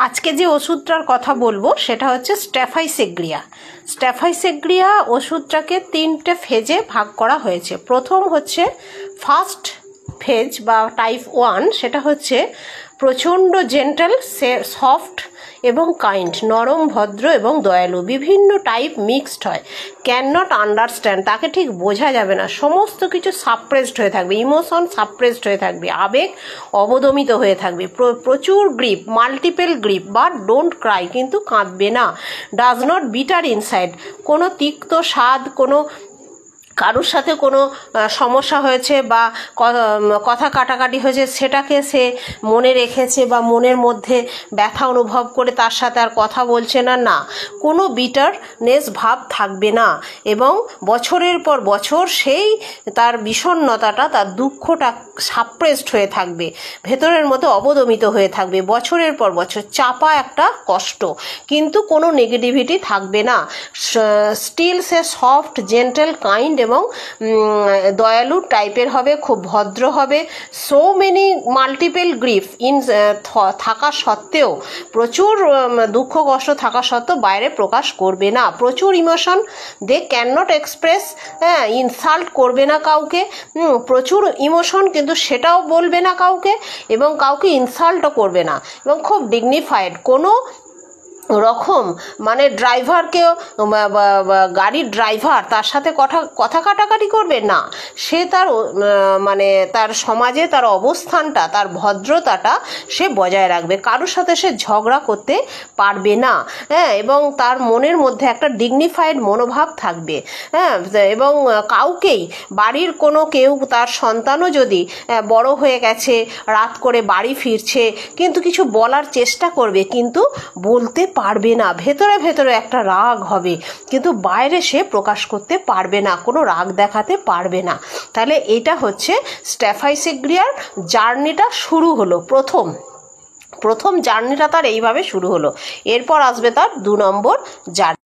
আজকে যে ওষুধটার কথা বলবো সেটা হচ্ছে স্ট্যাফাইসেগ্রিয়া। স্ট্যাফাইসেগ্রিয়া ওষুধটাকে 3টে ফেজে ভাগ করা হয়েছে। প্রথম হচ্ছে ফার্স্ট ফেজ বা টাইপ 1, সেটা হচ্ছে প্রচণ্ড জেন্টাল, সফট এবং কাইন্ড, নরম, ভদ্র এবং দয়ালু। বিভিন্ন টাইপ মিক্সড হয়। ক্যান নট আন্ডারস্ট্যান্ড, তাকে ঠিক বোঝা যাবে না। সমস্ত কিছু সাপ্রেসড হয়ে থাকবে, ইমোশন সাপ্রেসড হয়ে থাকবে, আবেগ অবদমিত হয়ে থাকবে। প্রচুর গ্রিপ, মাল্টিপল গ্রিপ বা ডোন্ট ক্রাই, কিন্তু কাঁদবে না। ডাজ নট বিটার ইনসাইড, কোনো তিক্ত স্বাদ, কোনো কারোর সাথে কোনো সমস্যা হয়েছে বা কথা কাটাকাটি হয়েছে সেটাকে সে মনে রেখেছে বা মনের মধ্যে ব্যথা অনুভব করে তার সাথে আর কথা বলছে না, না, কোনো বিটারনেস ভাব থাকবে না। এবং বছরের পর বছর সেই তার বিষণ্ণতাটা, তার দুঃখটা সাপ্রেসড হয়ে থাকবে, ভেতরের মধ্যে অবদমিত হয়ে থাকবে, বছরের পর বছর চাপা একটা কষ্ট, কিন্তু কোনো নেগেটিভিটি থাকবে না। স্টিল সে সফট, জেন্টেল, কাইন্ড এবং দয়ালু টাইপের হবে, খুব ভদ্র হবে। So many multiple grief in থাকা সত্ত্বেও, প্রচুর দুঃখ কষ্ট থাকা সত্ত্বেও বাইরে প্রকাশ করবে না। প্রচুর emotion, they can not express, insult করবে না কাউকে। প্রচুর ইমোশন, কিন্তু সেটাও বলবে না কাউকে, এবং কাউকে ইনসাল্টও করবে না, এবং খুব ডিগনিফাইড। কোনো রকম মানে ড্রাইভারকেও, গাড়ির ড্রাইভার তার সাথে কথা কাটাকাটি করবে না। সে তার মানে তার সমাজে তার অবস্থানটা, তার ভদ্রতাটা সে বজায় রাখবে। কারোর সাথে সে ঝগড়া করতে পারবে না, এবং তার মনের মধ্যে একটা ডিগনিফাইড মনোভাব থাকবে। এবং কাউকেই, বাড়ির কোনো কেউ, তার সন্তানও যদি বড় হয়ে গেছে, রাত করে বাড়ি ফিরছে, কিন্তু কিছু বলার চেষ্টা করবে, কিন্তু বলতে পারবে না। ভেতরে ভেতরে একটা রাগ হবে, কিন্তু বাইরে সে প্রকাশ করতে পারবে না, কোনো রাগ দেখাতে পারবে না। তাহলে এটা হচ্ছে স্ট্যাফাইসেগ্রিয়ার জার্নিটা শুরু হলো। প্রথম জার্নিটা তার এইভাবে শুরু হলো। এরপর আসবে তার 2 নম্বর জার্নি।